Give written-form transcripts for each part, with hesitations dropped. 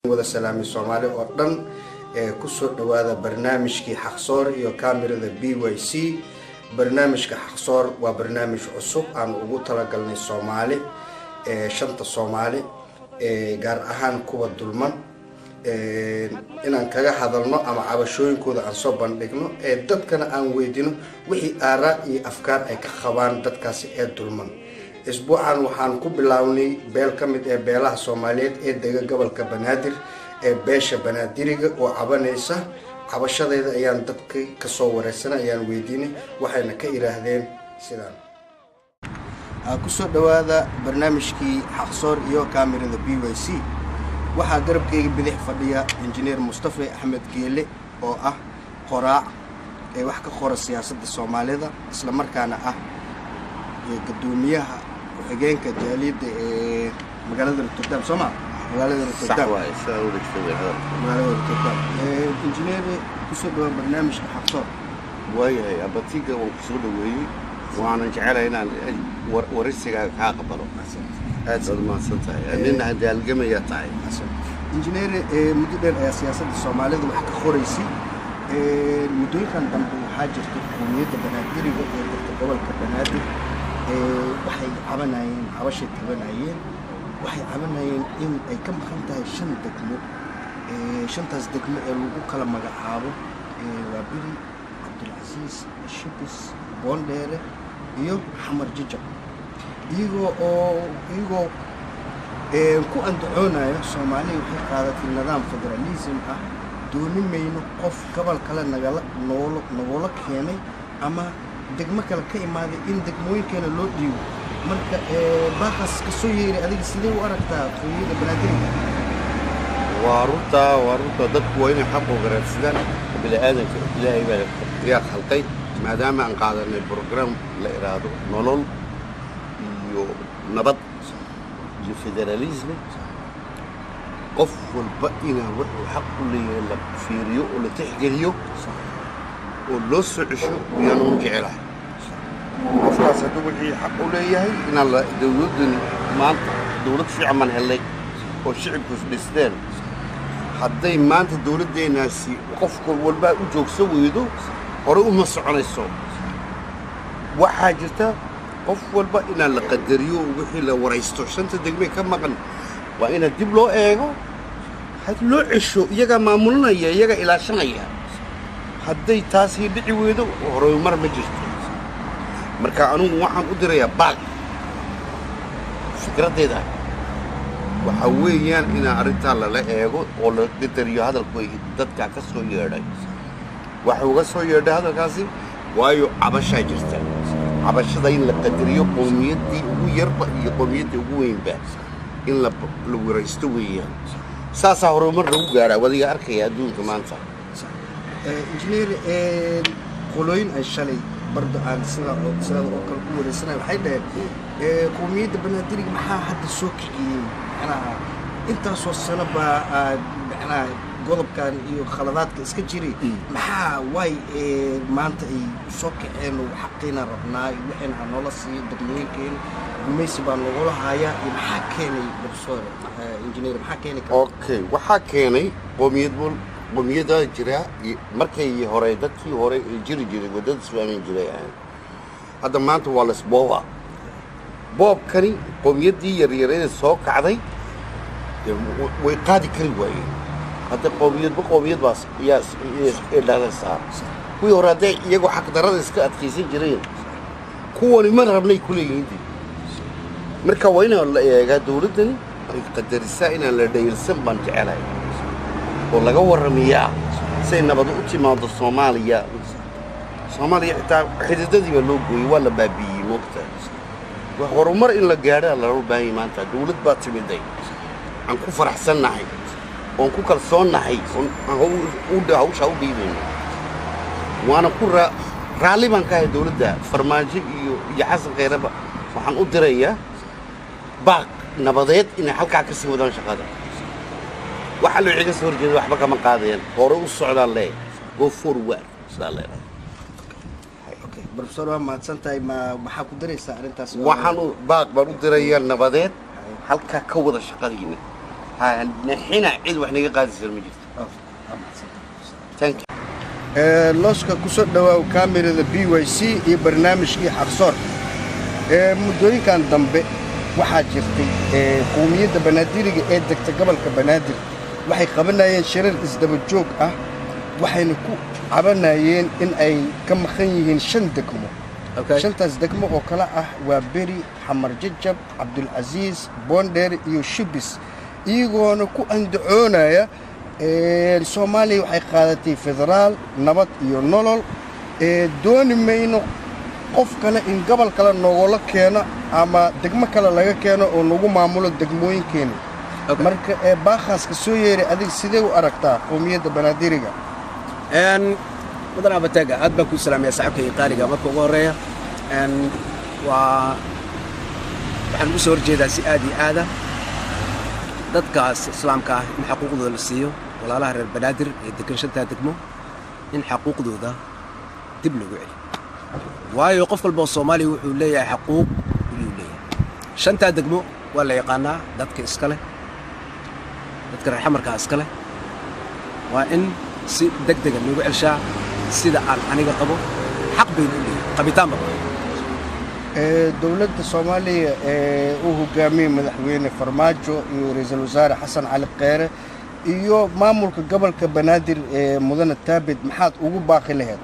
wada salaami Soomaali oo dhan ku soo dhawaada barnaamijkii Xaqsoor iyo kaamirada BYC. barnaamijka Xaqsoor waa barnaamij cusub aan ugu talagalnay Soomaali shanta Soomaali gaar ahaan kuwa dulman inaan kaga hadalno ama cabashooyinkooda aan soo bandhigno dadkana aan weydino wixii aaraa iyo afkaar ay ka qabaan dadkaasi dulman. isbuucan waxaan ku bilawnay beel kamid beelaha Soomaaliyeed dega gobolka Banaadir beesha Banaadiriga oo cabanaysa cabashadeeda ayaan dadka ka soo wareysanay ayaan weydiinay waxayna ka iraahdeen sidaan ku soo dhawaada barnaamijkii Xaqsoor iyo kaamirada BYC. waxaa garabkayga bidix fadhiya injineer Mustafa Axmed Geele oo ah qoraac wax ka qora siyaasadda Soomaalida isla markaana ah gudoomiyaha xigeenka jaaliyadda magaalada Rotterdam Soomaa magaalada Rotterdam magaalada Rotterdam injineer ku soo dhawaad barnaamijka Xaqsoor waayahay abatiga oo ku soo dhaweeyay waana jecelahay inaan waraysiga ka aqbalo aad ma santahay anina hadii algamaya tahay injineer muddo dheer ayaa siyaasadda Soomaalida wax ka qoraysay mudooyinkan dambe waxaa jirtay qowmiyadda Banaadiriga gobolka Banaadir waxay cabanayeen cabashay tabanayeen waxay cabanayeen in ay ka maqan tahay 5 degmo shantaas degmo lagu kala magacaabo waa Biri Cabdulaziz Shibis Boondheere iyo Xamar Jajab iyagoo ku andacoonayo Soomaaliya waxay qaadatay nidaam federalism ah doonimayno qof gobol kale nagala keenay ama degmo kale ka imaaday in degmooyinkeena loo dhiibo marka baaqas ka soo yeeray adiga sidee u aragtaa qowmiyadda Banaadiriga waaruta dadku waa inay xaq u garaadsadaan bini'aadanka ilaahay baa yaa khalqay maadaama aan qaadanay program la iraado nolol iyo nabad iyo federalism qof walba inaa wuxuu xaq u leeyahay la fiiriyo oo la tixgeliyo oo loo soo cesho ayaan u jecelahay qofkaas hadduu wixii xaq u leeyahay inaan dawladdan maanta dawlad fiican man helay oo shicibku dhisteen hadday maanta dawladdeenaasi qof walba u joogso weydo hore uma soconayso waxaa jirta qof walba inaan la qadariyo wixii la waraysto shanta degme ka maqan waa ina dib loo eego had loo cesho iyaga maamulinaya iyaga ilaashanaya hadday taasi dhici weydo horumar ma jirto marka anigu waxaan u dirayaa baaq fikradeeda waxa weeyaan in arrinta la eego oo la qadariyo hadalkooda dadka ka soo yeedhay waxa uga soo yeedhay hadalkaasi waayo cabasha jirta cabashada in la qadariyo qowmiyaddii ugu yarba iyo qowmiyaddii ugu weynba in la waraysto weeyaan saasaa horumar lagu gaaraa wadiga arkaya adduunka maanta injineer qolooyin ay shalay bardo aan sida oo kale ku wareysanay waxay dhaheen qowmiyadda Banaadiriga maxaa hadda soo kiciyay intaasoo sano baa godobkan iyo khaladaadka iska jiray maxaa way maanta ay soo kiceen xaqina rabnaa waxayna noola sii degmooyinkeena gumaysi baa looga hayaa maxaa keenay professor engineer maxaa keenay okay waxaa keenay qowmiyadda jira markay hore dadkii hore jiri jiray wadada Soomaaliya jiray hadda maanta waa la sbooba boobkani qowmiyaddii yaryarada soo kacday way qaadi kari waayeen hadda qowmiyad baas qiyaas ilaalisa kuwii hore hadday iyagoo xaq darada iska adkaysan jireen kuwani ma rabnay ku leeyihiin marka waa inaan la eegaa dawladdani ay qadarisaa inaan la dhayilsan baan jecelahay oo laga warramiyaa say nabad u timaado Soomaaliya xitaa xididadii baa loo gooyay waa la baabiyey moogta wax horumar in la gaadho la baahay maanta dawlad baa timiday aan ku faraxsanahay oo ku kalsoonahay hawsha u dhiibeyno waana ku raali baan ka ahay dawladda farmaajo iyo xasan Khayraaba waxaan u dirayaa baaq nabadeed in halka ka sii wadaan shaqada waxa la iga soo horjeedo waxba kama qaadeen hore u socdaan le go forward sallallahu okay professor ma santahay maxaa ku diraysaa arintaas waxaan baaq baan u dirayaa nabadeed halka ka wada shaqadiina نحن عيد وإحنا قاعد المجلس. Thank you. looska ku soo dhawaaw kaamirada BYC iyo barnaamijkii xaqsoor muddooyinkan dambe waxaa jirtay qowmiyadda Banaadiriga ee degta gobolka Banaadir waxay qabanayeen shirar isdaba joog ah waxayna ku cabanayeen in ay ka maqan yihiin 5 degmo shantaas degmo oo kala ah waa Beri, Xamar Jajab, Abdul Aziz, Boondheer iyo Shibis iyagoona ku andacoonaya Soomaaliya waxay qaadatay federaal nabad iyo nolol dooni mayno qof kale in gobol kale noola keeno ama degmo kale laga keeno oo nagu maamulo degmooyinkeena marka baaqaas ka soo yeeray adig sidee u aragtaa qowmiyadda Banaadiriga مدن أبتاجا أدبا كل سلام يا صاحبك يقاري قامك وغوريا وحن بسور جيدا سيادي هذا ضدك إسلام كاه إن حقوق ذو السيو ولا له البنادر يدكن شنتها تكمو إن حقوق ذو ذا تبلغ عليه ويوقف قلب الصومالي وحولي حقوق ويولي شنتها تكمو ولا يقانا ضدك إسكاله ضدك الحمر كإسكاله وإن سي دقدق إنه يعيشها سيدا أنا قبو حق بيني قبيتان بقى دولة الصومالية وهو جامي مدحوين فرماجو رئيس الوزراء حسن علي القيرة iyo maamulka gobolka Banaadir mudane taabid maxaad ugu baaqi lahayd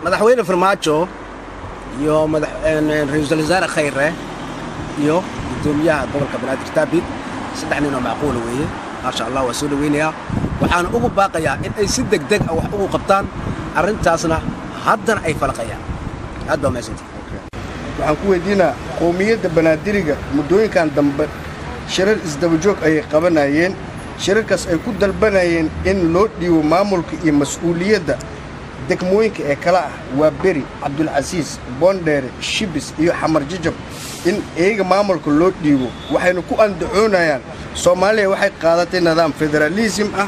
madaxweyne Farmaajo iyo ra'iisul wasaare Khayre iyo gudoomiyaha gobolka Banaadir taabid saddex nin oo macquul weeye ma sha Allah waa soo dhaweynaya waxaan ugu baaqayaa in ay si degdeg ah wax ugu qabtaan arintaasna haddana ay falqayaan aad baa meeshantii waxaan ku weydiinaa qowmiyadda Banaadiriga muddooyinkan dambe shirar isdaba joog ay qabanayeen shirarkaas ay ku dalbanayeen in loo dhiibo maamulka iyo mas'uuliyadda degmooyinka ee kala ah waa Beri, Abdul Aziz, Boondheer, Shibis iyo Xamar Jajab in eega maamulka loo dhiibo waxayna ku andacoonayaan Soomaaliya waxay qaadatay nidaam federalism ah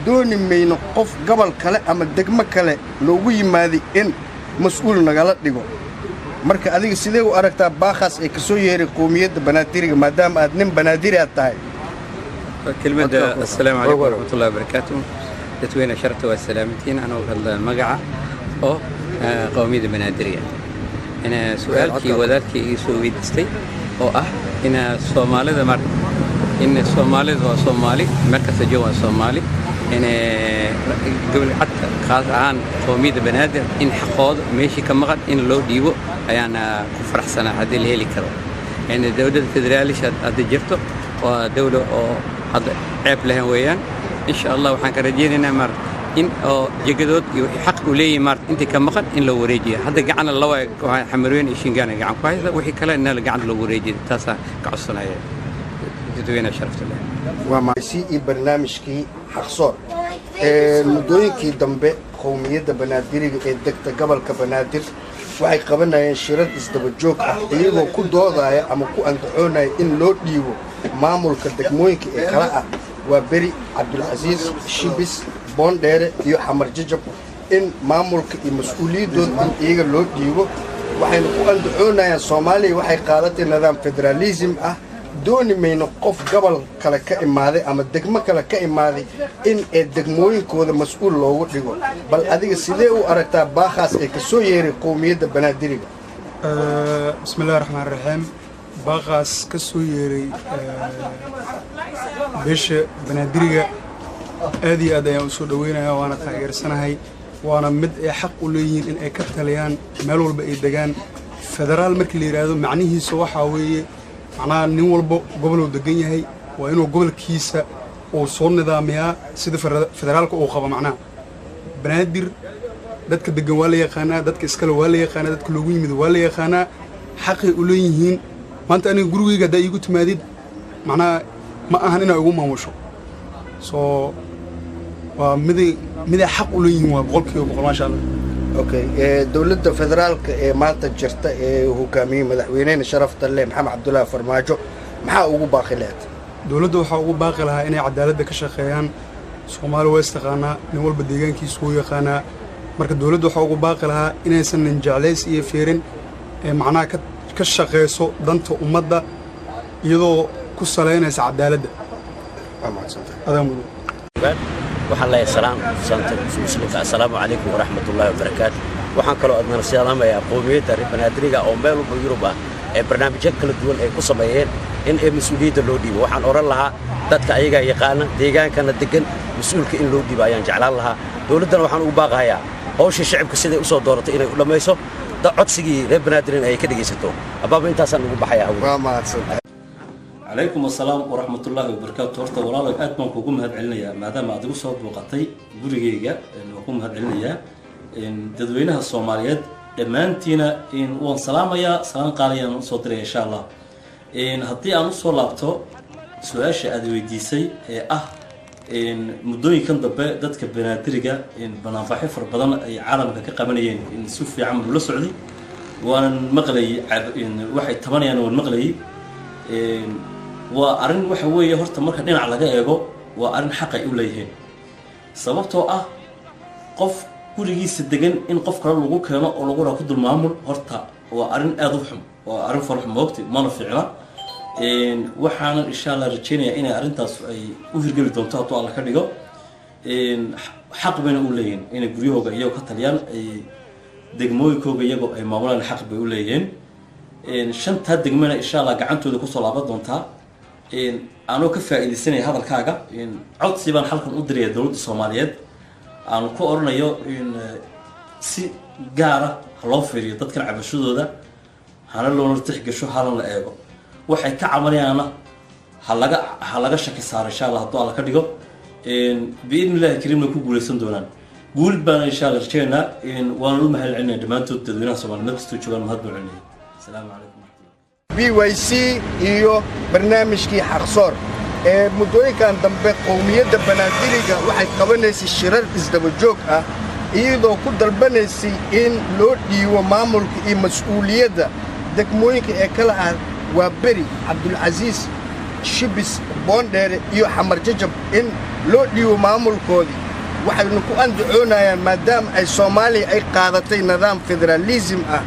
dooni mayno qof gobol kale ama degmo kale loogu yimaaday in mas'uul nagala dhigo marka adiga sidee u aragtaa baaqaas ay ka soo yeeray qowmiyadda Banaadiriga maadaama aad nin Banaadiri aad tahay كلمة السلام عليكم ورحمة الله وبركاته تتوين شرط والسلامتين أنا وهذا المقعة أو قومية بنادرية أنا سؤالك وذاتك يسوي دستي أو إن الصومالي ذا مر إن الصومالي ذا صومالي مركز جوا صومالي إن قبل حتى خاص عن قومية بنادر إن حقاد ماشي كمقعد إن لو ديو أنا كفر حسنا هذه اللي هي كذا إن الدولة الفدرالية هذا جرته ودولة هذا عيب لها ويان إن شاء الله وحنا كرجينا مر إن جقدود حق ولي مر أنت كمقعد إن لو وريجي هذا قعنا الله حمرين إيشين قعنا قعن كويس وحي كلا إن قعنا لو وريجي تاسع كعصنا تدوينا شرفت الله وما سي برنامج كي حصور مدوين كي دمبه قومية Banaadiriga ee degta gobolka Banaadir waxay qabanayeen shirar isdaba joog ah iyagoo ku doodaya ama ku andacoonaya in loo dhiibo maamulka degmooyinka ee kala ah waa Beri, Abdul Aziz, Shibis, Boondheer iyo Xamar Jajab in maamulka iyo mas'uuliyadooda in iyaga loo dhiibo waxayna ku andacoonayaan Soomaaliya waxay qaadatay nidaam federalism ah dooni mayno qof gobol kale ka imaaday ama degmo kale ka imaaday in ee degmooyinkooda mas'uul loogu dhigo bal adiga sidee u aragtaa baaqaas ay ka soo yeeray qowmiyadda Banaadiriga bismillaahir rahmaanir rahiim baaqaas ka soo yeeray beesha Banaadiriga aad iyo aad ayaan u soo dhaweynayaa waana taageersanahay waana mid ay xaq u leeyihiin in ay ka taliyaan meel walba ay degaan federaal markii la yiraahdo macnihiisu waxa weeye macnaha nin walba gobol uu degan yahay waa inuu gobolkiisa uu soo nidaamiyaa sida federaalka uu qabo macnaha Banaadir dadka degan waa la yaqaanaa dadka iskale waa la yaqaanaa dadka loogu yimid waa la yaqaanaa xaqay u leeyihiin maanta aniga gurigayga hadaa iigu timaadid macnaha ma ahan inaa igu maamusho soo waa miday xaq u leeyihiin waa boqolkiiba boqol maasha Allah okay dawladda federaalka ee maanta jirta ee hogaamiye madaxweynaha sharafta leh Maxamed Cabdullaahi Farmaajo maxaa ugu baaqi lahayd dawladda waxa ugu baaqi lahaa inay cadaaladda ka shaqeeyaan Soomaaliya way istaqaanaa nin walba deegaankiisa uu yaqaanaa marka dawladda waxa ugu baaqi lahaa inaysan nin jeclays iyo feerin ee macnaha ka shaqeyso danta ummadda iyadoo ku salaynaysa cadaaladda adaa mudan waxaan leeyahay salaam saanta muslimka assalaamu calaykum waraxmatullaahi wabarakaatu waxaan kaloo adnana salaamayaa qowmiyadda reer banaadiriga oo meel walba yurub ah ee barnaamijyo kala duwan ay ku sameeyeen in mas-uuliyadda loo dhiibo waxaan odhan lahaa dadka ayagaa yaqaana deegaankana degan mas-uulka in loo dhiibo ayaan jeclaan lahaa dowladdana waxaan ugu baaqahayaa hawshii shacibka siday u soo dooratay inay u dhammayso codsigii reer banaadirina ay ka dhegaysato abaaba intaasaan ugu baxayaa عليكم السلام ورحمة الله وبركاته horta walaalow aad baan kugu mahad celinayaa maadaama aad igu soo booqatay gurigeyga ku mahad celinayaa dadweynaha Soomaaliyeed dhamaantiina waan salaamayaa salaan qaaliyaan u soo diray insha Allah haddii aan u soo laabto su'aasha aad weydiisay ee ah muddooyinkan dambe dadka banaadiriga banaanbaxyo far badan ay caalamka ka qabanayeen si fiican loo socday waan maqlay waxay tabanayaan waan maqlay waa arin waxa weeye horta marka dhinac laga eego waa arin xaq ay u leeyihiin sababtoo ah qof gurigiisa degan in qof kale lagu keeno oo lagu raaco dul maamul horta waa arin aad u xun waa arin farxum waqti mana fiicna waxaan insha Allah rajaynayaa in arintaas ay u hirgeli doonto haddii Allah ka dhigo xaq bayna u leeyihiin in guryahooga iyagu ka taliyaan ay degmooyinkooga iyagu ay maamulaan xaq bay u leeyihiin shanta degmana insha Allah gacantooda ku soo laaban doontaa aanoo ka faa'iideysanay hadalkaaga codsi baan halkan u diray dawladda Soomaaliyeed aan ku oranayo si gaar ah loo fiiriyo dadka cabashadooda hana loo tixgasho halan la eego waxay ka camaliyaan ha laga shaki saaro insha Allah haddii Allah ka dhigo biidnillaahi kariimna ku guuleysan doonaan guul baan insha Allah rajaynaa waan u mahad celinayaa dhamaantood dadweynaha Soomaaliyeed kastoo joogaan mahad baan celinayaa السلام عليكم BYC iyo barnaamijkii xaqsoor muddooyinkan dambe qowmiyadda banaadiriga waxay qabanaysay shirar isdaba joog ah iyadoo ku dalbanaysay in loo dhiibo maamulka iyo mas'uuliyadda degmooyinka ee kala ah waa beri cabdulcasiis shibis boondheere iyo xamar jajab in loo dhiibo maamulkoodii waxaynu ku andacoonayaan maadaama ay Soomaaliya ay qaadatay nidaam federalism ah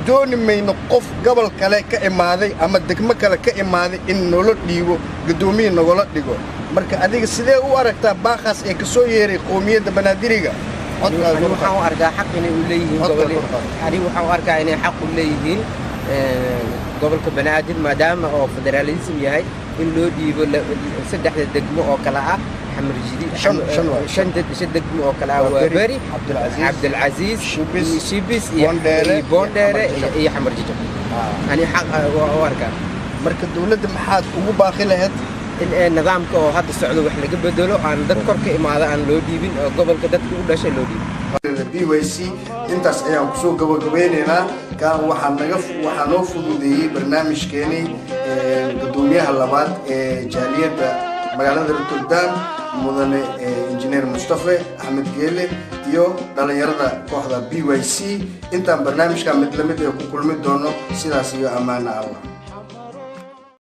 dooni mayno qof gobol kale ka imaaday ama degmo kale ka imaaday in nolol dhiibo gudoomiye nagala dhigo marka adiga sidee u aragtaa baaqaas ee ka soo yeeray qowmiyadda banaadiriga waxaan u arkaa xaq inay u leeyihiin waxaan u arkaa inay xaq u leeyihiin gobolka banaadir maadaama oo federalism yahay in loo dhiibo saddexda degmo oo kala ah حمر جديد شن دقم وكلا وبري عبد العزيز شيبس بوندير يا حمر جديد يعني حق واركا marka dawladda maxaad ugu baaqi lahayd in nidaamka oo hadda socdo wax laga bedelo aan dad kor ka imaada aan loo dhiibin oo gobolka dadka u dhashay loo dhiibin BYC intaas ayaan ku soo gabagabeynaynaa kaan waxaa noo fududeeyey barnaamijkeenii gudoomiyaha labaad ee jaaliyadda magaalada Rotterdam mudane injineer Mustafa Ahmed Geele iyo dhalinyarada kooxda BYC intaan barnaamijka mid lamid ah ku kulmi doono sidaas iyo amaana Allah